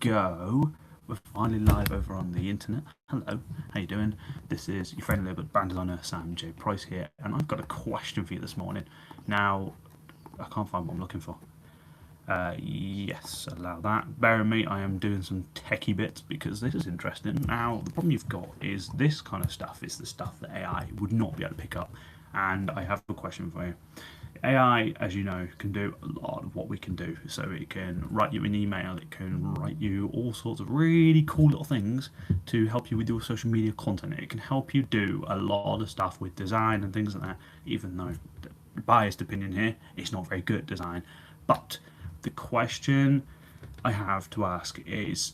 go. We're finally live over on the internet. Hello, how you doing? This is your friendly but brand designer Sam J. Price here, and I've got a question for you this morning. Now, I can't find what I'm looking for. Yes, allow that. Bear in me, I am doing some techie bits because this is interesting. Now, the problem you've got is this kind of stuff is the stuff that AI would not be able to pick up, and I have a question for you. AI, as you know, can do a lot of what we can do. So it can write you an email, it can write you all sorts of really cool little things to help you with your social media content. It can help you do a lot of stuff with design and things like that, even though, biased opinion here, it's not very good at design. But the question I have to ask is,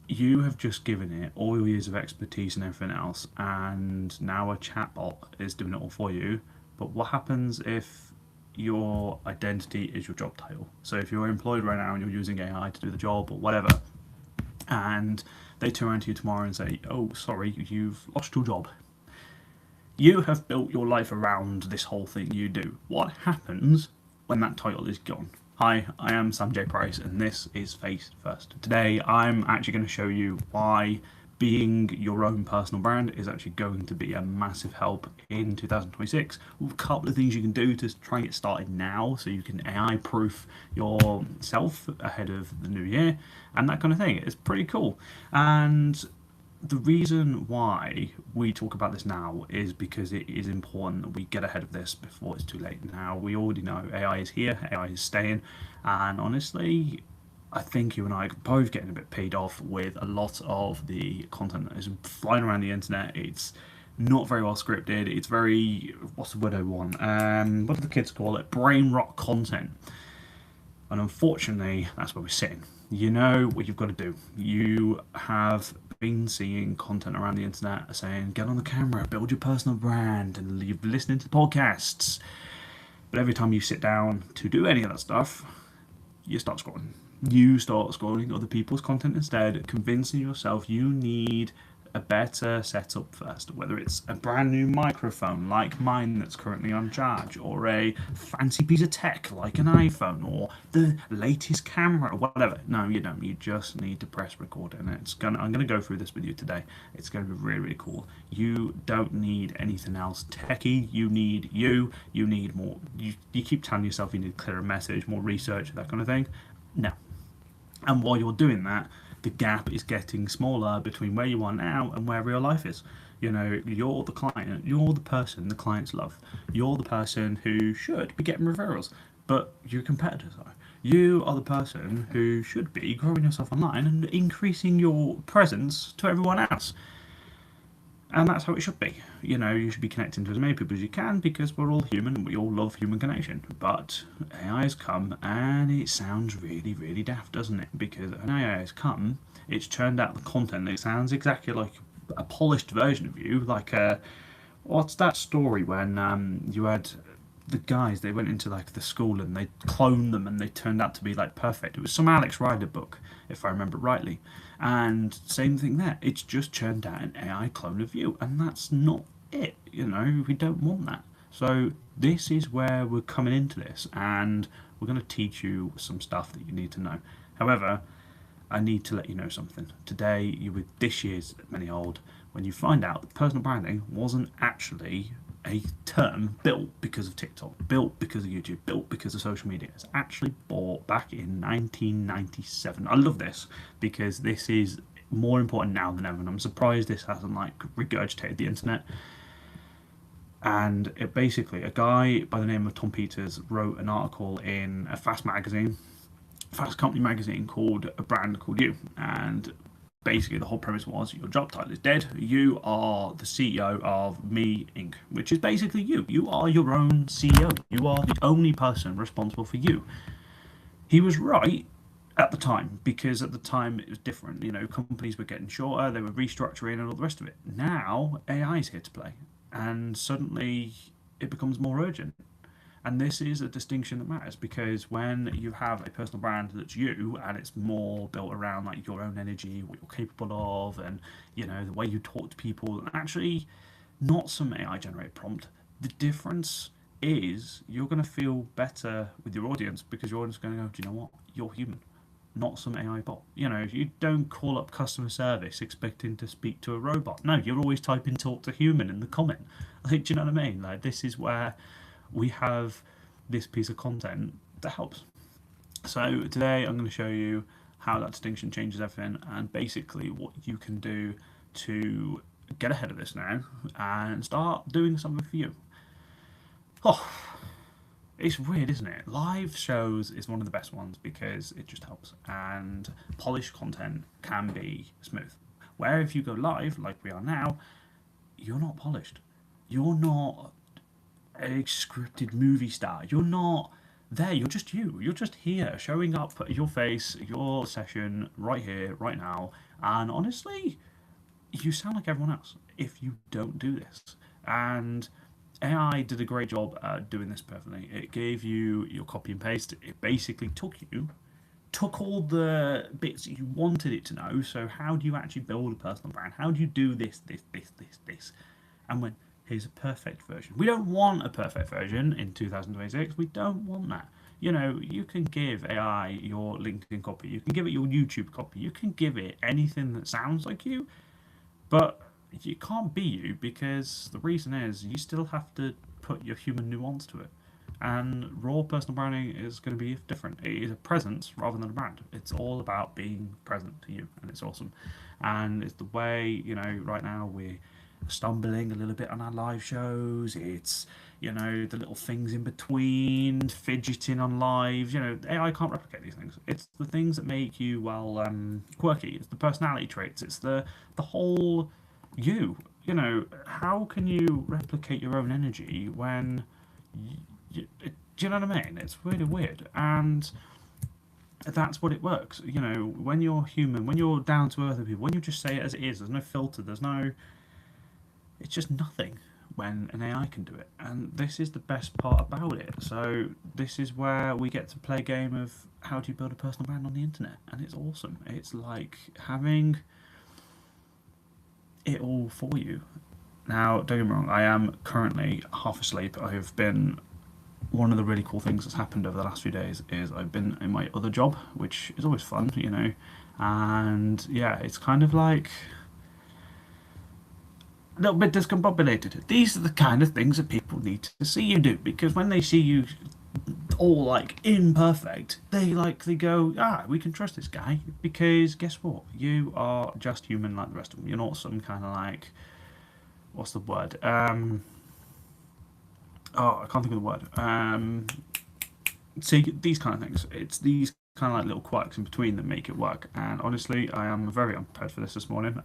you have just given it all your years of expertise and everything else, and now a chatbot is doing it all for you. But what happens if your identity is your job title? So if you're employed right now and you're using AI to do the job or whatever, and they turn around to you tomorrow and say, "Oh, sorry, you've lost your job. You have built your life around this whole thing you do." What happens when that title is gone? Hi, I am Sam J. Price, and this is Face First. Today, I'm actually going to show you why being your own personal brand is actually going to be a massive help in 2026. A couple of things you can do to try and get started now so you can AI proof yourself ahead of the new year and that kind of thing. It's pretty cool. And the reason why we talk about this now is because it is important that we get ahead of this before it's too late. Now, we already know AI is here, AI is staying, and honestly, I think you and I are both getting a bit paid off with a lot of the content that is flying around the internet. It's not very well scripted. It's very, what's the word I want? What do the kids call it? Brain rot content. And unfortunately, that's where we're sitting. You know what you've got to do. You have been seeing content around the internet saying, get on the camera, build your personal brand, and you've listening to podcasts. But every time you sit down to do any of that stuff, you start scrolling. You start scrolling other people's content instead, convincing yourself you need a better setup first, whether it's a brand new microphone like mine that's currently on charge, or a fancy piece of tech like an iPhone, or the latest camera, or whatever. No, you don't. You just need to press record, and I'm gonna go through this with you today. It's gonna be really, really cool. You don't need anything else techie. You need you. You need more. You keep telling yourself you need a clearer message, more research, that kind of thing. No. And while you're doing that, the gap is getting smaller between where you are now and where real life is. You know, you're the client, you're the person the clients love, you're the person who should be getting referrals, but your competitors are. You are the person who should be growing yourself online and increasing your presence to everyone else. And that's how it should be. You know, you should be connecting to as many people as you can because we're all human and we all love human connection. But AI has come and it sounds really, really daft, doesn't it? Because when AI has come, it's churned out the content. It sounds exactly like a polished version of you. Like, what's that story when you had the guys, they went into like the school and they cloned them and they turned out to be like perfect. It was some Alex Rider book, if I remember rightly. And same thing there. It's just churned out an AI clone of you, and that's not it. You know, we don't want that. So this is where we're coming into this, and we're going to teach you some stuff that you need to know. However, I need to let you know something. Today, you were this year's many old when you find out that personal branding wasn't actually a term built because of TikTok, built because of YouTube, built because of social media. It's actually bought back in 1997. I love this because this is more important now than ever, and I'm surprised this hasn't like regurgitated the internet. And it basically, a guy by the name of Tom Peters wrote an article in a Fast Company magazine called A Brand Called You, and basically the whole premise was your job title is dead. You are the CEO of Me Inc., which is basically you. You are your own CEO. You are the only person responsible for you. He was right at the time because at the time it was different. You know, companies were getting shorter, they were restructuring, and all the rest of it. Now AI is here to play, and suddenly it becomes more urgent. And this is a distinction that matters because when you have a personal brand that's you and it's more built around like your own energy, what you're capable of, and you know the way you talk to people, and actually not some AI generated prompt. The difference is you're going to feel better with your audience because your audience is going to go, do you know what? You're human. not some AI bot. You know, you don't call up customer service expecting to speak to a robot. No, you're always typing talk to human in the comment. Like, do you know what I mean? Like, this is where we have this piece of content that helps. So today I'm going to show you how that distinction changes everything and basically what you can do to get ahead of this now and start doing something for you. Oh, it's weird, isn't it? Live shows is one of the best ones because it just helps, and polished content can be smooth. Where if you go live, like we are now, you're not polished. You're not a scripted movie star. You're not there. You're just you. You're just here, showing up your face, your session, right here, right now. And honestly, you sound like everyone else if you don't do this. And AI did a great job at doing this perfectly. It gave you your copy and paste. It basically took all the bits that you wanted it to know. So how do you actually build a personal brand? How do you do this? And went, here's a perfect version. We don't want a perfect version in 2026. We don't want that. You know, you can give AI your LinkedIn copy. You can give it your YouTube copy. You can give it anything that sounds like you, but you can't be you because the reason is you still have to put your human nuance to it. And raw personal branding is going to be different. It is a presence rather than a brand. It's all about being present to you, and it's awesome. And it's the way, you know, right now we're stumbling a little bit on our live shows. It's, you know, the little things in between, fidgeting on lives. You know, AI can't replicate these things. It's the things that make you, well, quirky. It's the personality traits. It's the whole you. You know, how can you replicate your own energy when do you know what I mean? It's really weird, and that's what it works. You know, when you're human, when you're down to earth with people, when you just say it as it is, there's no filter, there's no. It's just nothing when an AI can do it, and this is the best part about it. So this is where we get to play a game of how do you build a personal brand on the internet, and it's awesome. It's like having it all for you. Now, don't get me wrong, I am currently half asleep. I have been one of the really cool things that's happened over the last few days is I've been in my other job, which is always fun, you know. And yeah, it's kind of like a little bit discombobulated. These are the kind of things that people need to see you do because when they see you all like imperfect, they go, we can trust this guy because guess what? You are just human like the rest of them. You're not some kind of like what's the word? I can't think of the word. See these kind of things. It's these kind of like little quirks in between that make it work. And honestly, I am very unprepared for this morning,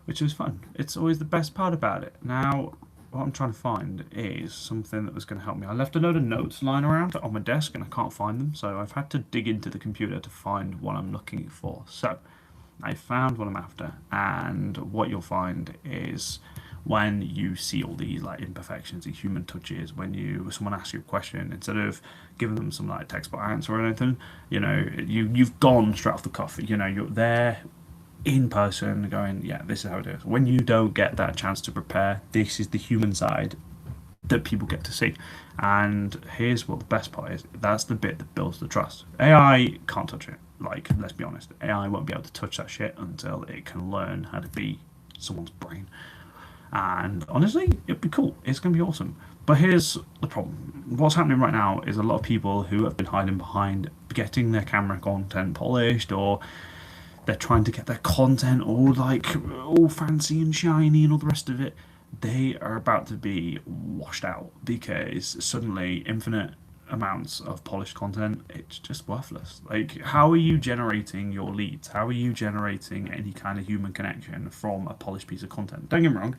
which is fun. It's always the best part about it. Now, what I'm trying to find is something that was going to help me. I left a load of notes lying around on my desk and I can't find them, so I've had to dig into the computer to find what I'm looking for. So, I found what I'm after, and what you'll find is when you see all these like imperfections, these human touches, when someone asks you a question, instead of giving them some like textbook answer or anything, you know, you've gone straight off the cuff. You know, you're there in person going, yeah, this is how it is. When you don't get that chance to prepare, this is the human side that people get to see. And here's what the best part is. That's the bit that builds the trust. AI can't touch it. Like, let's be honest. AI won't be able to touch that shit until it can learn how to be someone's brain. And honestly, it'd be cool. It's going to be awesome. But here's the problem. What's happening right now is a lot of people who have been hiding behind getting their camera content polished, or they're trying to get their content all like all fancy and shiny and all the rest of it. They are about to be washed out because suddenly infinite amounts of polished content, it's just worthless. Like, how are you generating your leads? How are you generating any kind of human connection from a polished piece of content? Don't get me wrong,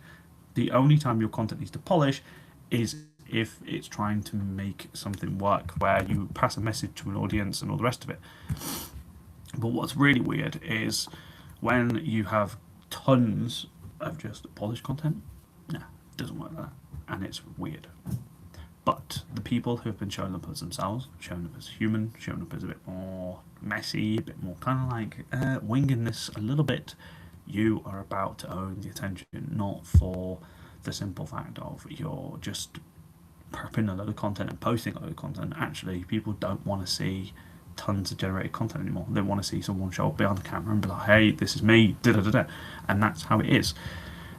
the only time your content needs to polish is if it's trying to make something work, where you pass a message to an audience and all the rest of it. But what's really weird is when you have tons of just polished content, nah, it doesn't work like that. And it's weird. But the people who have been showing up as themselves, showing up as human, showing up as a bit more messy, a bit more kind of like winging this a little bit, you are about to own the attention, not for the simple fact of you're just prepping a load of content and posting a load of content. Actually, people don't want to see tons of generated content anymore. They want to see someone show up behind the camera and be like, "Hey, this is me," da da da da, and that's how it is.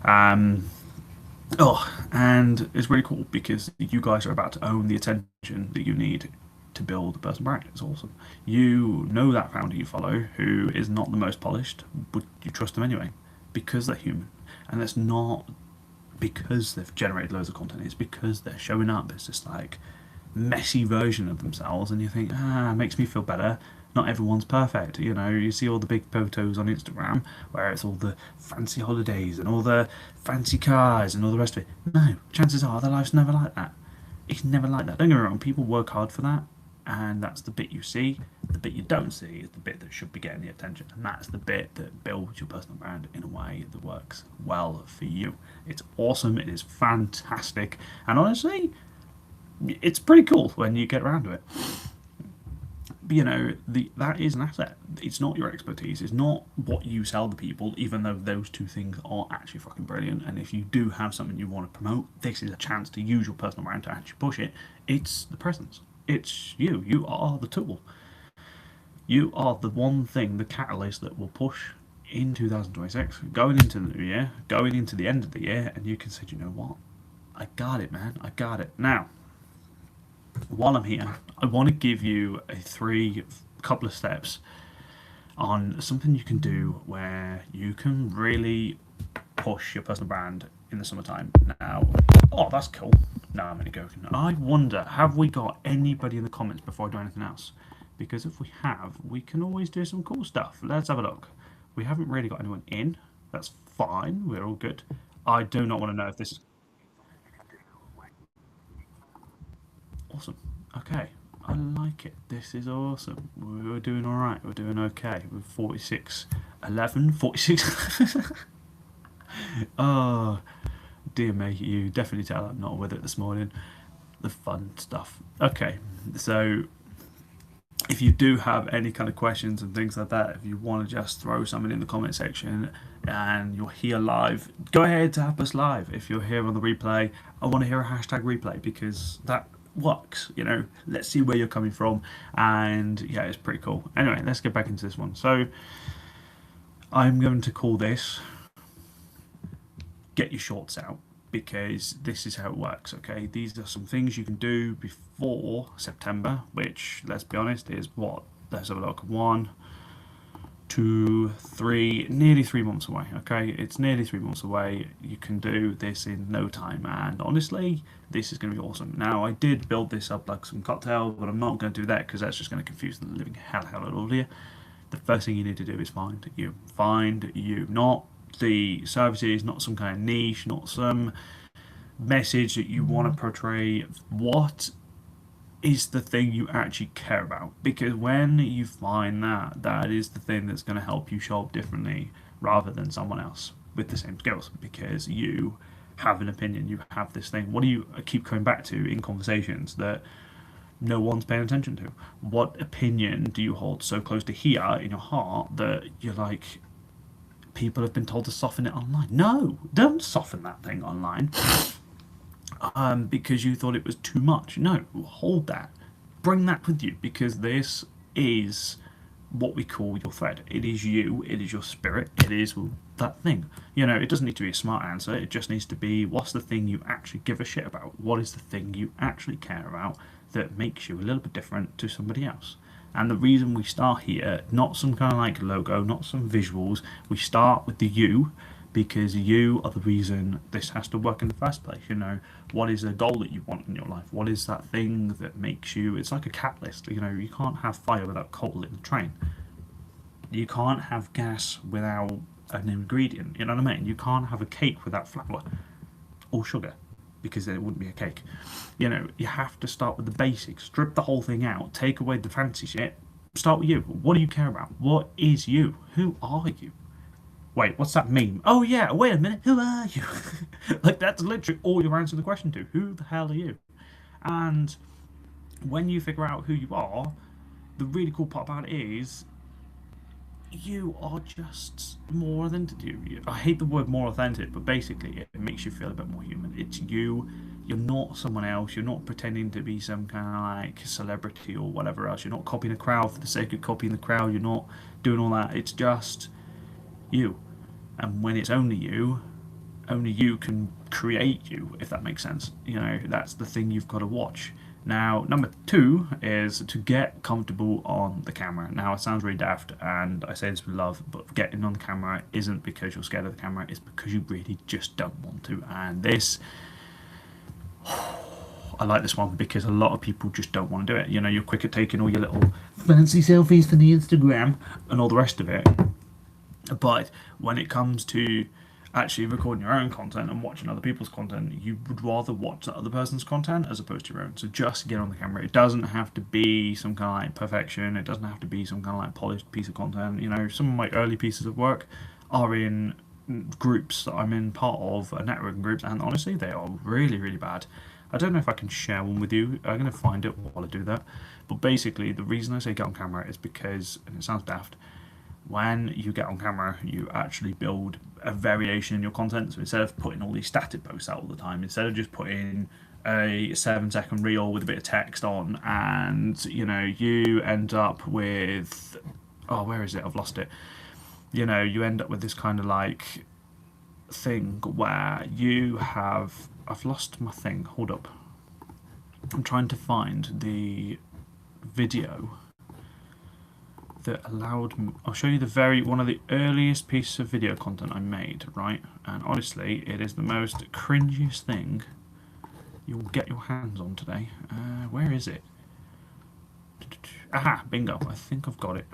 Um, and it's really cool because you guys are about to own the attention that you need to build a personal brand. It's awesome. You know that founder you follow who is not the most polished, but you trust them anyway because they're human, and that's not because they've generated loads of content. It's because they're showing up. It's just like messy version of themselves, and you think, it makes me feel better. Not everyone's perfect, you know. You see all the big photos on Instagram where it's all the fancy holidays and all the fancy cars and all the rest of it. No, chances are their life's never like that. It's never like that. Don't get me wrong, people work hard for that, and that's the bit you see. The bit you don't see is the bit that should be getting the attention, and that's the bit that builds your personal brand in a way that works well for you. It's awesome, it is fantastic, and honestly, it's pretty cool when you get around to it. But, you know, that is an asset. It's not your expertise. It's not what you sell to people, even though those two things are actually fucking brilliant. And if you do have something you want to promote, this is a chance to use your personal brand to actually push it. It's the presence. It's you. You are the tool. You are the one thing, the catalyst that will push in 2026, going into the new year, going into the end of the year, and you can say, you know what? I got it, man. I got it. Now, while I'm here, I want to give you a couple of steps on something you can do where you can really push your personal brand in the summertime. Now, oh, that's cool. No, I'm only joking. I wonder, have we got anybody in the comments before I do anything else? Because if we have, we can always do some cool stuff. Let's have a look. We haven't really got anyone in. That's fine. We're all good. I do not want to know if this is awesome. Okay. I like it. This is awesome. We're doing all right. We're doing okay. We're 46, 11, 46. Oh, dear me. You definitely tell I'm not with it this morning. The fun stuff. Okay. So if you do have any kind of questions and things like that, if you want to just throw something in the comment section and you're here live, go ahead, tap us live. If you're here on the replay, I want to hear a hashtag replay because that works. You know, let's see where you're coming from, and yeah, it's pretty cool. Anyway, let's get back into this one. So I'm going to call this "Get Your Shorts Out" because this is how it works. Okay, these are some things you can do before September, which, let's be honest, is what, let's have a look, 1, 2, 3, nearly 3 months away. Okay, it's nearly 3 months away. You can do this in no time, and honestly, this is going to be awesome. Now, I did build this up like some cocktails, but I'm not going to do that because that's just going to confuse the living hell out of you. The first thing you need to do is find you, not the services, not some kind of niche, not some message that you want to portray. What is the thing you actually care about? Because when you find that, that is the thing that's going to help you show up differently rather than someone else with the same skills, because you have an opinion, you have this thing. What do you keep coming back to in conversations that no one's paying attention to? What opinion do you hold so close to here in your heart that you're like, people have been told to soften it online? No, don't soften that thing online because you thought it was too much. No, hold that. Bring that with you, because this is what we call your thread. It is you, it is your spirit, it is that thing. You know, it doesn't need to be a smart answer, it just needs to be, what's the thing you actually give a shit about? What is the thing you actually care about that makes you a little bit different to somebody else? And the reason we start here, not some kind of like logo, not some visuals, we start with the you, because you are the reason this has to work in the first place. You know, what is a goal that you want in your life? What is that thing that makes you, it's like a catalyst. You know, you can't have fire without coal in the train. You can't have gas without an ingredient, you know what I mean? You can't have a cake without flour or sugar, because then it wouldn't be a cake. You know, you have to start with the basics, strip the whole thing out, take away the fancy shit, start with you. What do you care about? What is you? Who are you? Wait, what's that meme? Oh yeah, wait a minute, who are you? Like, that's literally all you're answering the question to. Who the hell are you? And when you figure out who you are, the really cool part about it is you are just more authentic. I hate the word more authentic, but basically it makes you feel a bit more human. It's you. You're not someone else. You're not pretending to be some kind of like celebrity or whatever else. You're not copying a crowd for the sake of copying the crowd. You're not doing all that. It's just you. And when it's only you can create you, if that makes sense. That's the thing you've got to watch. Now, number two is to get comfortable on the camera. Now, it sounds really daft, and I say this with love, but getting on the camera isn't because you're scared of the camera, it's because you really just don't want to. And this, I like this one because a lot of people just don't want to do it. You're quick at taking all your little fancy selfies for the Instagram and all the rest of it. But when it comes to actually recording your own content and watching other people's content, you would rather watch that other person's content as opposed to your own. So just get on the camera. It doesn't have to be some kind of like perfection. It doesn't have to be some kind of like polished piece of content. Some of my early pieces of work are in groups that I'm in part of, networking groups, and honestly, they are really, really bad. I don't know if I can share one with you. I'm going to find it while I do that. But basically, the reason I say get on camera is because, and it sounds daft, when you get on camera, you actually build a variation in your content. So instead of putting all these static posts out all the time, instead of just putting a 7-second reel with a bit of text on, and you end up with, oh, where is it? I've lost it. You end up with this kind of like thing where you have, I've lost my thing. Hold up. I'm trying to find the video that allowed me. I'll show you one of the earliest pieces of video content I made, right? And honestly, it is the most cringiest thing you'll get your hands on today. Where is it? Aha, bingo. I think I've got it.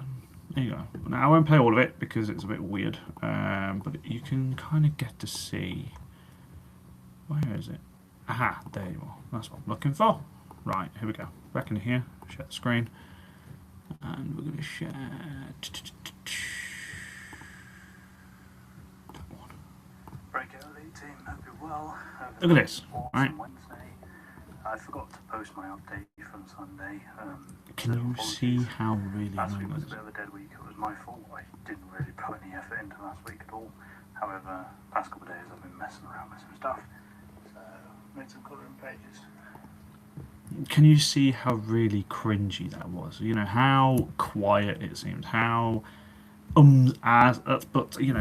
There you go. Now, I won't play all of it because it's a bit weird, but you can kind of get to see. Where is it? Aha, there you are. That's what I'm looking for. Right, here we go. Back in here, share the screen. And we're going to share that one. Break early, team. Hope you're well. Look at this, right? Wednesday. I forgot to post my update from Sunday. Can you see how really last week annoying was a this bit of a dead week. It was my fault. I didn't really put any effort into last week at all. However, past couple of days I've been messing around with some stuff. So made some colouring pages. Can you see how really cringy that was? How quiet it seemed. How but you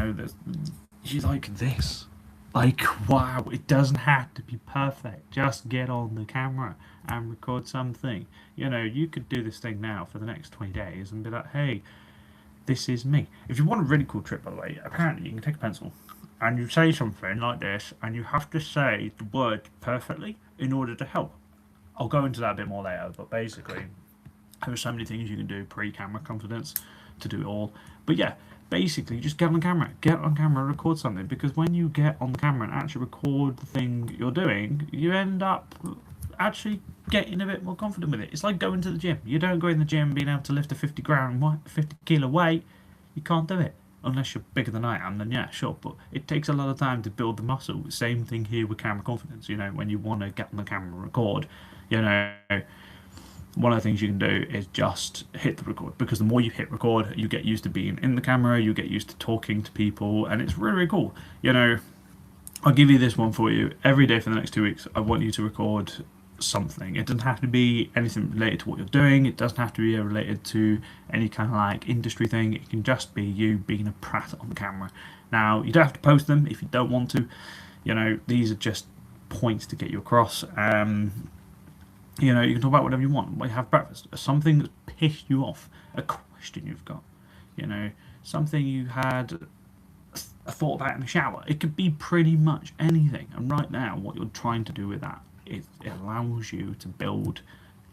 like this. Like, wow, it doesn't have to be perfect. Just get on the camera and record something. You could do this thing now for the next 20 days and be like, hey, this is me. If you want a really cool trick, by the way, apparently you can take a pencil and you say something like this, and you have to say the word perfectly in order to help. I'll go into that a bit more later, but basically, there are so many things you can do pre-camera confidence to do it all. But yeah, basically, just get on camera, record something, because when you get on the camera and actually record the thing you're doing, you end up actually getting a bit more confident with it. It's like going to the gym. You don't go in the gym being able to lift a 50 kilo weight. You can't do it. Unless you're bigger than I am, then yeah, sure. But it takes a lot of time to build the muscle. Same thing here with camera confidence. When you want to get on the camera and record, one of the things you can do is just hit the record, because the more you hit record, you get used to being in the camera, you get used to talking to people, and it's really, really cool. I'll give you this one for you. Every day for the next 2 weeks, I want you to record something. It doesn't have to be anything related to what you're doing. It doesn't have to be related to any kind of like industry thing. It can just be you being a prat on camera. Now, you don't have to post them if you don't want to. These are just points to get you across. You can talk about whatever you want. Like, have breakfast. Something that's pissed you off. A question you've got. Something you had a thought about in the shower. It could be pretty much anything. And right now, what you're trying to do with that, it allows you to build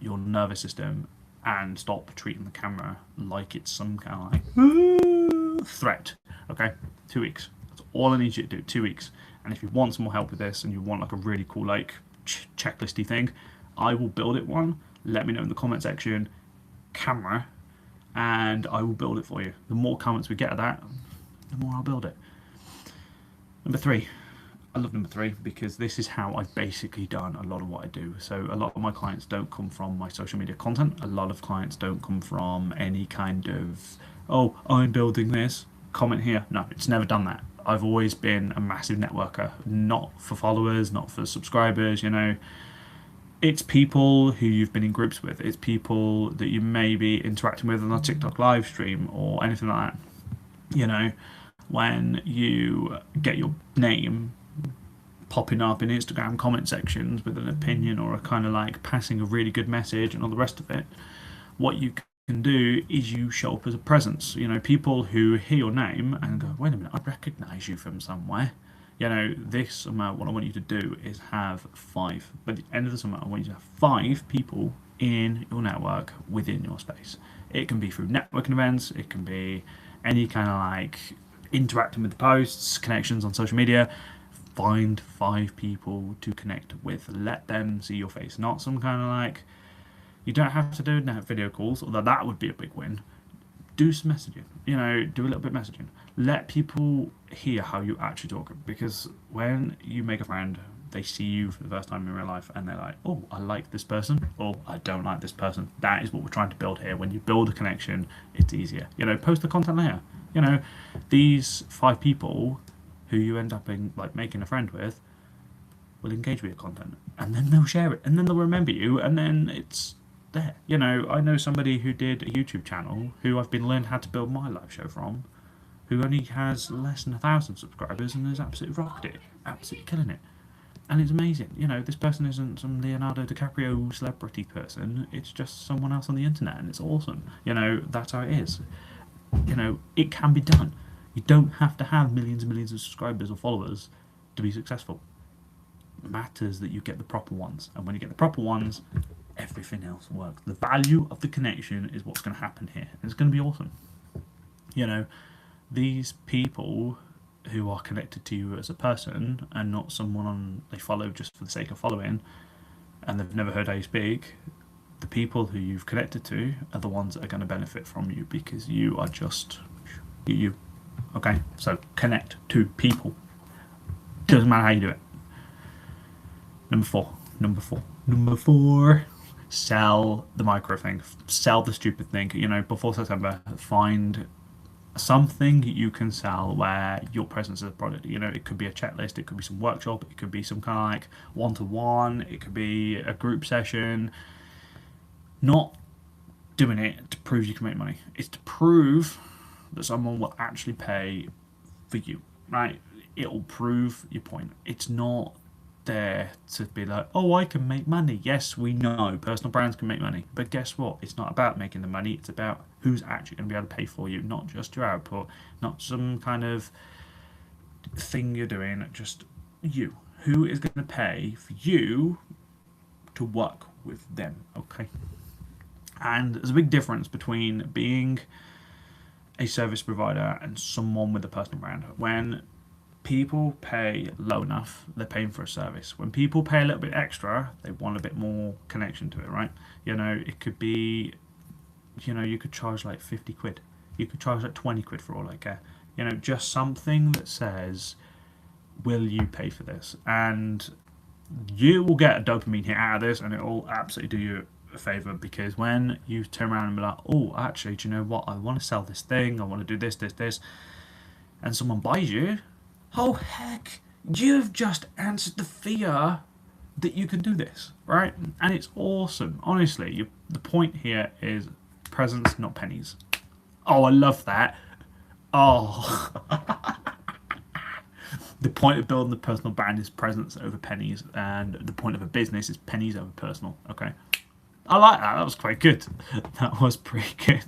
your nervous system and stop treating the camera like it's some kind of like threat. Okay, 2 weeks. That's all I need you to do. 2 weeks. And if you want some more help with this, and you want like a really cool like checklisty thing, I will build it one. Let me know in the comment section, camera, and I will build it for you. The more comments we get of that, the more I'll build it. Number 3. I love number 3 because this is how I've basically done a lot of what I do. So a lot of my clients don't come from my social media content. A lot of clients don't come from any kind of, oh, I'm building this, comment here. No, it's never done that. I've always been a massive networker, not for followers, not for subscribers, you know. It's people who you've been in groups with. It's people that you may be interacting with on a TikTok live stream or anything like that. You know, when you get your name popping up in Instagram comment sections with an opinion or a kind of like passing a really good message and all the rest of it, what you can do is you show up as a presence. You know, people who hear your name and go, wait a minute, I recognise you from somewhere. You know, this summer, what I want you to do is have 5. By the end of the summer, I want you to have 5 people in your network within your space. It can be through networking events, it can be any kind of like interacting with the posts, connections on social media. Find 5 people to connect with. Let them see your face. Not some kind of like, you don't have to do video calls, although that would be a big win. Do some messaging. You know, do a little bit of messaging. Let people hear how you actually talk. Because when you make a friend, they see you for the first time in real life and they're like, oh, I like this person, or I don't like this person. That is what we're trying to build here. When you build a connection, it's easier. You know, post the content layer. You know, these 5 people who you end up in, like making a friend with, will engage with your content, and then they'll share it, and then they'll remember you, and then it's there. You know, I know somebody who did a YouTube channel who I've been learning how to build my live show from, who only has less than 1,000 subscribers and has absolutely rocked it, absolutely killing it, and it's amazing. You know, this person isn't some Leonardo DiCaprio celebrity person; it's just someone else on the internet, and it's awesome. You know, that's how it is. You know, it can be done. You don't have to have millions and millions of subscribers or followers to be successful. It matters that you get the proper ones. And when you get the proper ones, everything else works. The value of the connection is what's going to happen here. And it's going to be awesome. You know, these people who are connected to you as a person and not someone they follow just for the sake of following and they've never heard how you speak, the people who you've connected to are the ones that are going to benefit from you because you are just you. Okay, so connect to people. Doesn't matter how you do it. Number four. Sell the micro thing. Sell the stupid thing. You know, before September, find something you can sell where your presence is a product. You know, it could be a checklist, it could be some workshop, it could be some kind of like one-to-one, it could be a group session. Not doing it to prove you can make money. It's to prove that someone will actually pay for you, right? It'll prove your point. It's not there to be like, oh, I can make money. Yes, we know personal brands can make money, but guess what? It's not about making the money. It's about who's actually going to be able to pay for you, not just your output, not some kind of thing you're doing, just you. Who is going to pay for you to work with them, okay? And there's a big difference between being a service provider and someone with a personal brand. When people pay low enough, they're paying for a service. When people pay a little bit extra, they want a bit more connection to it, right? You know, it could be, you know, you could charge like 50 quid. You could charge like 20 quid for all I care. You know, just something that says, will you pay for this? And you will get a dopamine hit out of this and it will absolutely do you a favour, because when you turn around and be like, oh, actually, do you know what? I want to sell this thing. I want to do this. And someone buys you. Oh, heck, you've just answered the fear that you can do this, right? And it's awesome. Honestly, the point here is presents, not pennies. Oh, I love that. Oh. The point of building the personal brand is presence over pennies, and the point of a business is pennies over personal, okay? I like that. That was quite good. That was pretty good.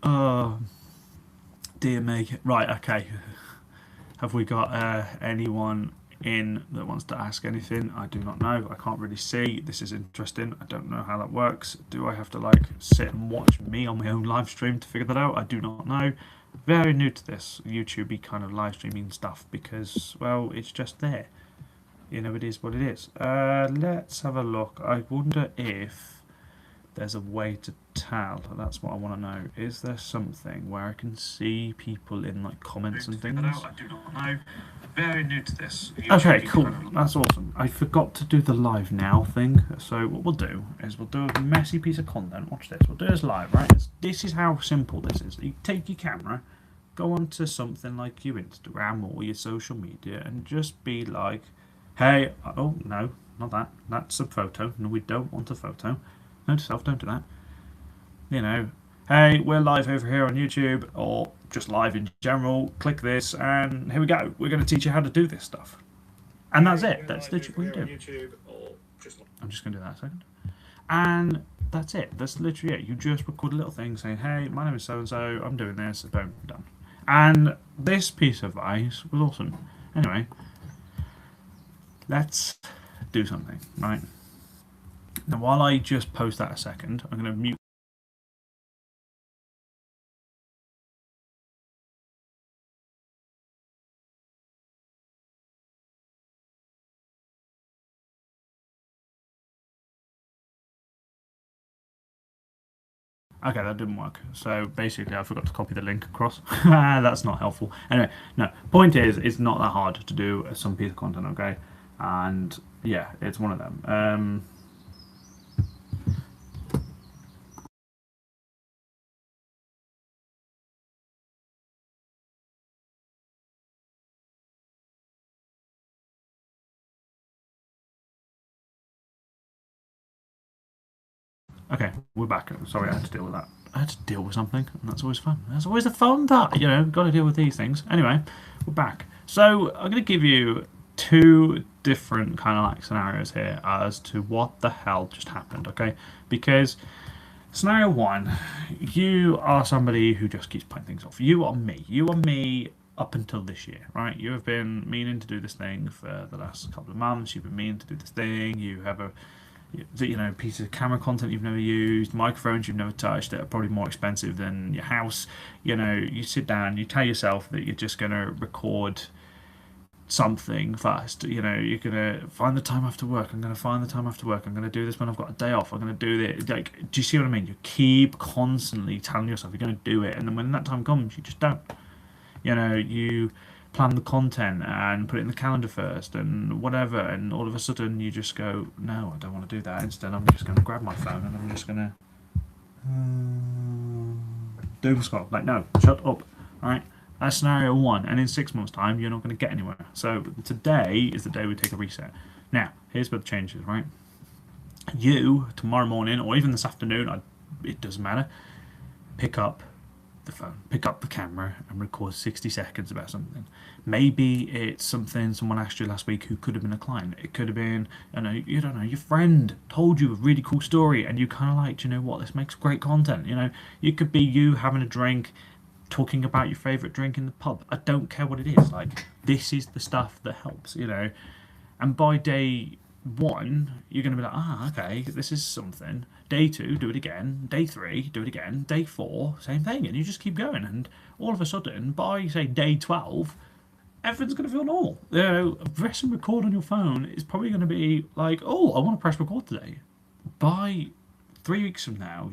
Oh, dear me. Right, okay. Have we got anyone in that wants to ask anything? I do not know. I can't really see. This is interesting. I don't know how that works. Do I have to like sit and watch me on my own live stream to figure that out? I do not know. Very new to this YouTube-y kind of live streaming stuff because, well, it's just there. You know, it is what it is. Let's have a look. I wonder if there's a way to tell. That's what I want to know. Is there something where I can see people in like comments and things? I do not know. Very new to this. Okay, cool. That's awesome. I forgot to do the live now thing. So what we'll do is we'll do a messy piece of content. Watch this. We'll do this live, right? This is how simple this is. You take your camera go onto something like your Instagram or your social media and just be like, hey, oh no, not that. That's a photo. No, we don't want a photo. Note to self, don't do that. You know, hey, we're live over here on YouTube or just live in general. Click this and here we go. We're going to teach you how to do this stuff. And that's it. That's literally what you do. I'm just going to do that a second. And that's it. That's literally it. You just record a little thing saying, hey, my name is so-and-so, I'm doing this, boom, done. And this piece of advice was awesome. Anyway, let's do something, right? Now, while I just post that a second, I'm going to mute. Okay, that didn't work. So basically, I forgot to copy the link across. That's not helpful. Anyway, no. Point is, it's not that hard to do some piece of content, okay? And yeah, it's one of them. Okay, we're back. Sorry, I had to deal with that. I had to deal with something, and that's always fun. That's always the fun part, you know, got to deal with these things. Anyway, we're back. So I'm going to give you two different kind of like scenarios here as to what the hell just happened, okay? Because scenario one, you are somebody who just keeps putting things off. You are me. You are me up until this year, right? You have been meaning to do this thing for the last couple of months. You've been meaning to do this thing. You have a pieces of camera content you've never used, microphones you've never touched that are probably more expensive than your house. You sit down, you tell yourself that you're just going to record something first. You're going to find the time after work. I'm going to find the time after work. I'm going to do this when I've got a day off. I'm going to do this. Like, do you see what I mean? You keep constantly telling yourself you're going to do it, and then when that time comes, you just don't. You plan the content and put it in the calendar first and whatever, and all of a sudden you just go, no, I don't want to do that. Instead, I'm just going to grab my phone and I'm just going to doom scroll. Like, no, shut up. All right, that's scenario one, and in 6 months' time, you're not going to get anywhere. So today is the day we take a reset. Now, here's where the change is, right? You, tomorrow morning, or even this afternoon, it doesn't matter, pick up the phone, pick up the camera and record 60 seconds about something. Maybe it's something someone asked you last week who could have been a client. It could have been, you don't know, your friend told you a really cool story and you kind of like, you know what, this makes great content. It could be you having a drink, talking about your favourite drink in the pub. I don't care what it is. Like, this is the stuff that helps, And by day one, you're going to be like, okay, this is something. Day two, do it again. Day three, do it again. Day four, same thing. And you just keep going. And all of a sudden, by, say, day 12, everything's going to feel normal. Press and record on your phone is probably going to be like, oh, I want to press record today. By 3 weeks from now,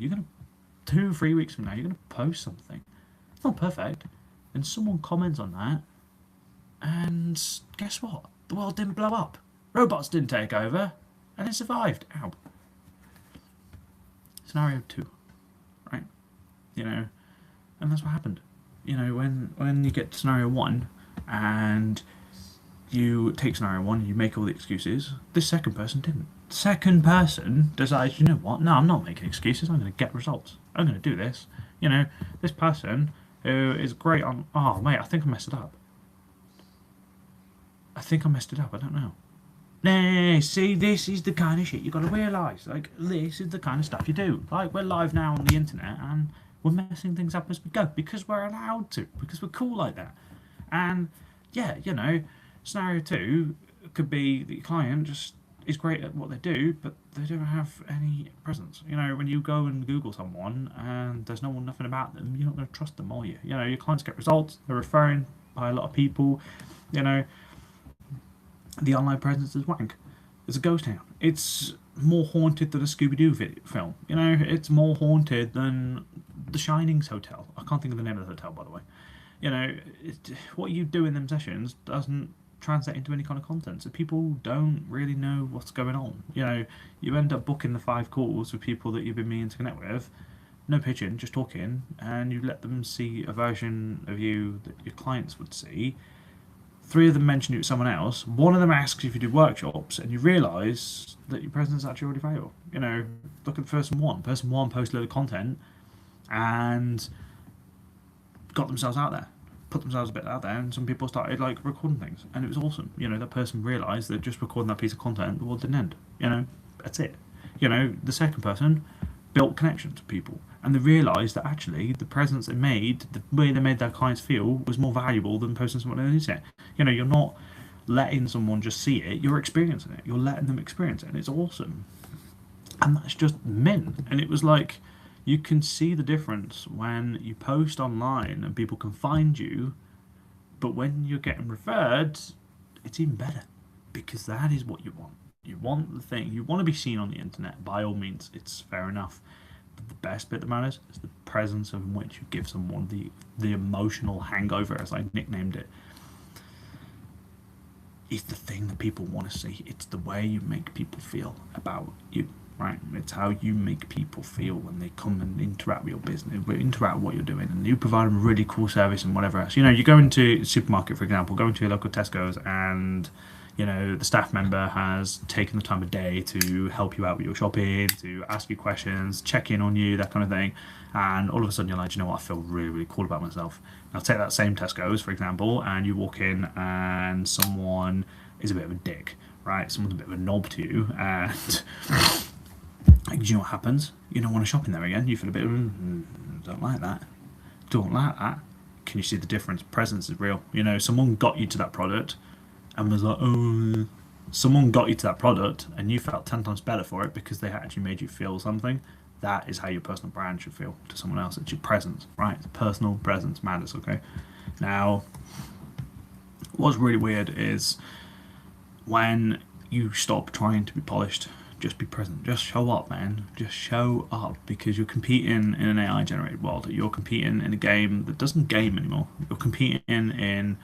3 weeks from now, you're going to post something. It's not perfect. And someone comments on that. And guess what? The world didn't blow up. Robots didn't take over, and it survived. Ow. Scenario 2, right? And that's what happened. When you get to scenario 1, and you take scenario 1, you make all the excuses. This second person didn't. Second person decides, you know what? No, I'm not making excuses. I'm going to get results. I'm going to do this. This person who is great on. Oh, mate, I think I messed it up. I don't know. Nah, see, this is the kind of shit you got to realise. Like, this is the kind of stuff you do. Like, we're live now on the internet and we're messing things up as we go because we're allowed to, because we're cool like that. And, yeah, scenario 2 could be the client just is great at what they do, but they don't have any presence. When you go and Google someone and there's nothing about them, you're not going to trust them, are you? Your clients get results, they're referring by a lot of people, The online presence is wank. It's a ghost town. It's more haunted than a Scooby-Doo film. It's more haunted than the Shining's hotel. I can't think of the name of the hotel, by the way. What you do in them sessions doesn't translate into any kind of content. So people don't really know what's going on. You end up booking the 5 calls with people that you've been meaning to connect with, no pitching, just talking, and you let them see a version of you that your clients would see. Three of them mention you to someone else. One of them asks if you do workshops, and you realise that your presence is actually already valuable. Look at person one. Person one posted a load of content and got themselves out there, put themselves a bit out there, and some people started recording things, and it was awesome. That person realised that just recording that piece of content, the world didn't end. That's it. The second person built connections to people, and they realised that actually the presence they made, the way they made their clients feel, was more valuable than posting someone on the internet. You're not letting someone just see it, you're experiencing it, you're letting them experience it, and it's awesome. And that's just mint. And it was like, you can see the difference when you post online and people can find you, but when you're getting referred, it's even better, because that is what you want. You want the thing, you want to be seen on the internet, by all means, it's fair enough. But the best bit that matters is the presence in which you give someone, the emotional hangover, as I nicknamed it. It's the thing that people want to see. It's the way you make people feel about you, right? It's how you make people feel when they come and interact with your business, interact with what you're doing, and you provide them a really cool service and whatever else. You go into a supermarket, for example, go into your local Tesco's, and the staff member has taken the time of day to help you out with your shopping, to ask you questions, check in on you, that kind of thing. And all of a sudden you're like, what, I feel really, really cool about myself. Now take that same Tesco's, for example, and you walk in and someone is a bit of a dick, right? Someone's a bit of a knob to you, and do you know what happens? You don't want to shop in there again. You feel a bit, don't like that. Don't like that. Can you see the difference? Presence is real. Someone got you to that product and was like, oh, someone got you to that product and you felt 10 times better for it because they actually made you feel something. That is how your personal brand should feel to someone else. It's your presence, right? Personal presence matters, okay? Now, what's really weird is when you stop trying to be polished, just be present. Just show up, man. Just show up, because you're competing in an AI-generated world. You're competing in a game that doesn't game anymore. You're competing in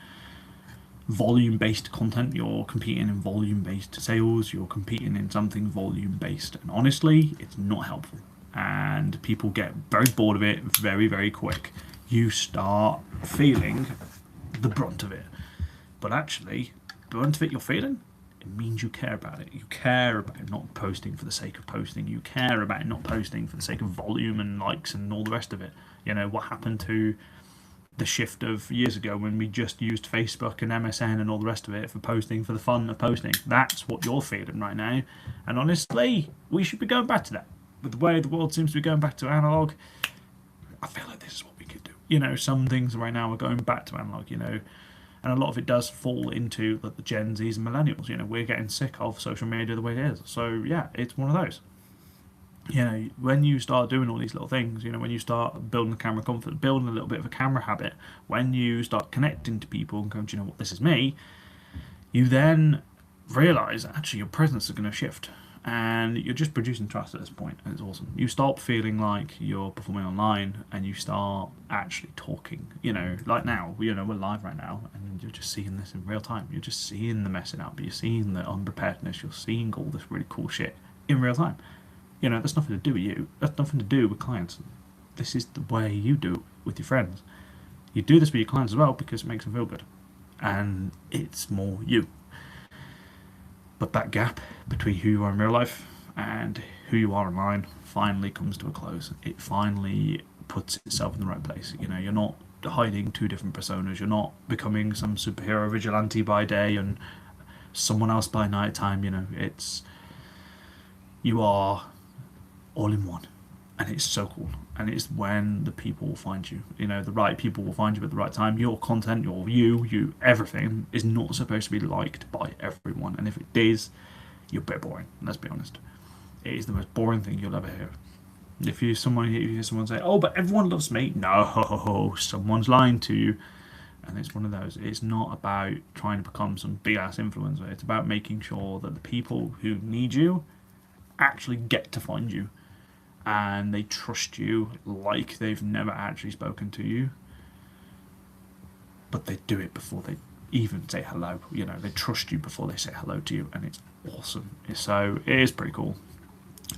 volume-based content, you're competing in volume-based sales, you're competing in something volume-based, and honestly, it's not helpful, and people get very bored of it very, very quick. You start feeling the brunt of it, but actually, the brunt of it you're feeling, it means you care about it. You care about not posting for the sake of posting. You care about not posting for the sake of volume and likes and all the rest of it. What happened to the shift of years ago when we just used Facebook and MSN and all the rest of it for posting for the fun of posting? That's what you're feeling right now, and honestly, we should be going back to that. With the way the world seems to be going back to analog, I feel like this is what we could do. Some things right now are going back to analog, and a lot of it does fall into the Gen Zs and millennials. We're getting sick of social media the way it is, so yeah, it's one of those. When you start doing all these little things, when you start building the camera comfort, building a little bit of a camera habit, when you start connecting to people and going, do you know what, this is me, you then realise actually your presence is going to shift, and you're just producing trust at this point, and it's awesome. You stop feeling like you're performing online, and you start actually talking. Like now, we're live right now, and you're just seeing this in real time. You're just seeing the messing up, you're seeing the unpreparedness, you're seeing all this really cool shit in real time. That's nothing to do with you. That's nothing to do with clients. This is the way you do it with your friends. You do this with your clients as well because it makes them feel good. And it's more you. But that gap between who you are in real life and who you are online finally comes to a close. It finally puts itself in the right place. You're not hiding two different personas. You're not becoming some superhero vigilante by day and someone else by night time. You are all in one, and it's so cool. And it's when the people will find you. The right people will find you at the right time. Your content, you, everything is not supposed to be liked by everyone, and if it is, you're a bit boring. Let's be honest. It is the most boring thing you'll ever hear. If you hear someone say, "Oh, but everyone loves me," no, someone's lying to you. And it's one of those. It's not about trying to become some big ass influencer. It's about making sure that the people who need you actually get to find you, and they trust you like they've never actually spoken to you, but they do it before they even say hello. They trust you before they say hello to you, and it's awesome. So it is pretty cool.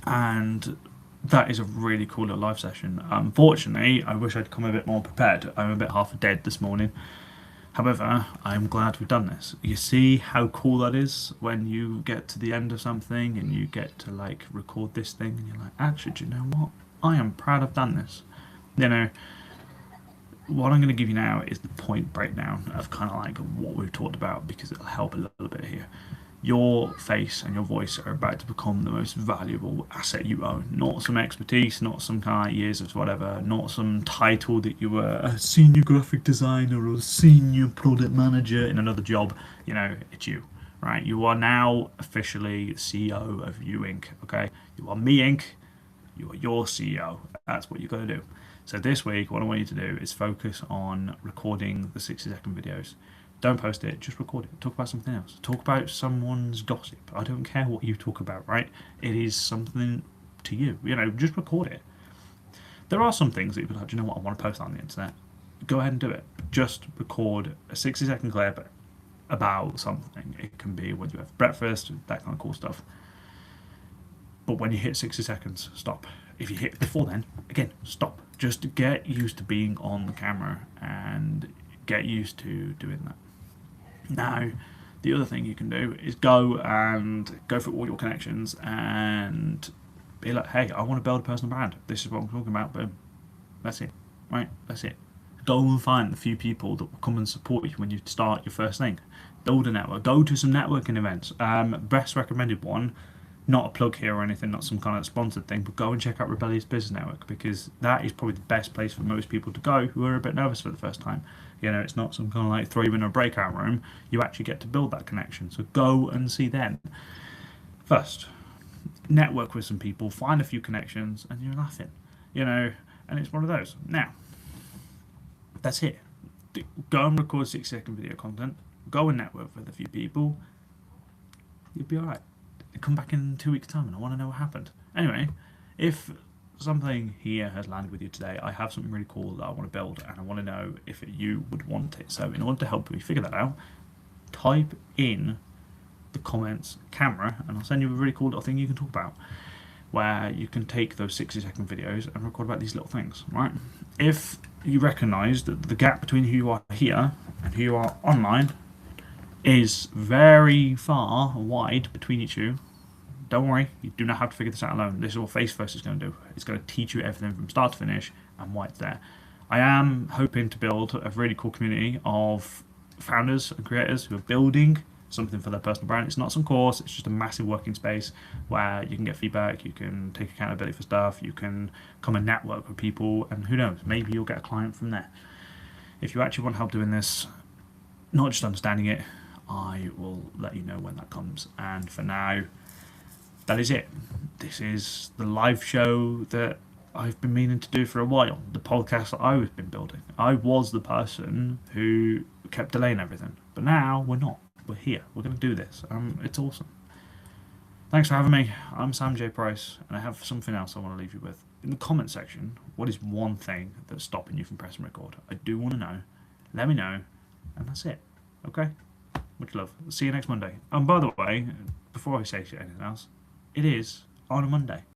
And that is a really cool little live session. Unfortunately, I wish I'd come a bit more prepared. I'm a bit half dead this morning. However, I'm glad we've done this. You see how cool that is when you get to the end of something and you get to like record this thing and you're like, actually, do you know what? I am proud I've done this. You know, what I'm going to give you now is the point breakdown of kind of like what we've talked about, because it'll help a little bit here. Your face and your voice are about to become the most valuable asset you own. Not some expertise, not some kind of years of whatever, not some title that you were a senior graphic designer or a senior product manager in another job. You know, it's you, right? You are now officially CEO of You Inc. Okay, you are Me Inc. You are your CEO. That's what you've got to do. So this week, what I want you to do is focus on recording the 60-second videos. Don't post it, just record it. Talk about something else. Talk about someone's gossip. I don't care what you talk about, right? It is something to you. You know, just record it. There are some things that you'd be like, do you know what, I want to post on the internet. Go ahead and do it. Just record a 60-second clip about something. It can be when you have breakfast, that kind of cool stuff. But when you hit 60 seconds, stop. If you hit before then, again, stop. Just get used to being on the camera and get used to doing that. Now, the other thing you can do is go for all your connections and be like, hey, I want to build a personal brand. This is what I'm talking about. Boom. That's it. Right? That's it. Go and find the few people that will come and support you when you start your first thing. Build a network. Go to some networking events. Best recommended one, not a plug here or anything, not some kind of sponsored thing, but go and check out Rebellious Business Network, because that is probably the best place for most people to go who are a bit nervous for the first time. You know, it's not some kind of like throw you in a breakout room. You actually get to build that connection. So go and see them. First, network with some people, find a few connections, and you're laughing. You know, and it's one of those. Now, that's it. Go and record 6-second video content. Go and network with a few people. You'll be alright. Come back in 2 weeks' time and I want to know what happened. Anyway, if something here has landed with you today, I have something really cool that I want to build, and I want to know if you would want it. So in order to help me figure that out, type in the comments camera and I'll send you a really cool little thing you can talk about, where you can take those 60-second videos and record about these little things, right? If you recognise that the gap between who you are here and who you are online is very far wide between you two, don't worry, you do not have to figure this out alone. This is what Face First is going to do. It's going to teach you everything from start to finish and why it's there. I am hoping to build a really cool community of founders and creators who are building something for their personal brand. It's not some course, it's just a massive working space where you can get feedback, you can take accountability for stuff, you can come and network with people, and who knows, maybe you'll get a client from there. If you actually want help doing this, not just understanding it, I will let you know when that comes. And for now, that is it. This is the live show that I've been meaning to do for a while. The podcast that I've been building. I was the person who kept delaying everything, but now we're not. We're here. We're going to do this. It's awesome. Thanks for having me. I'm Sam J. Price, and I have something else I want to leave you with. In the comment section, what is one thing that's stopping you from pressing record? I do want to know. Let me know, and that's it. Okay? Much love. See you next Monday. And by the way, before I say anything else, it is on a Monday.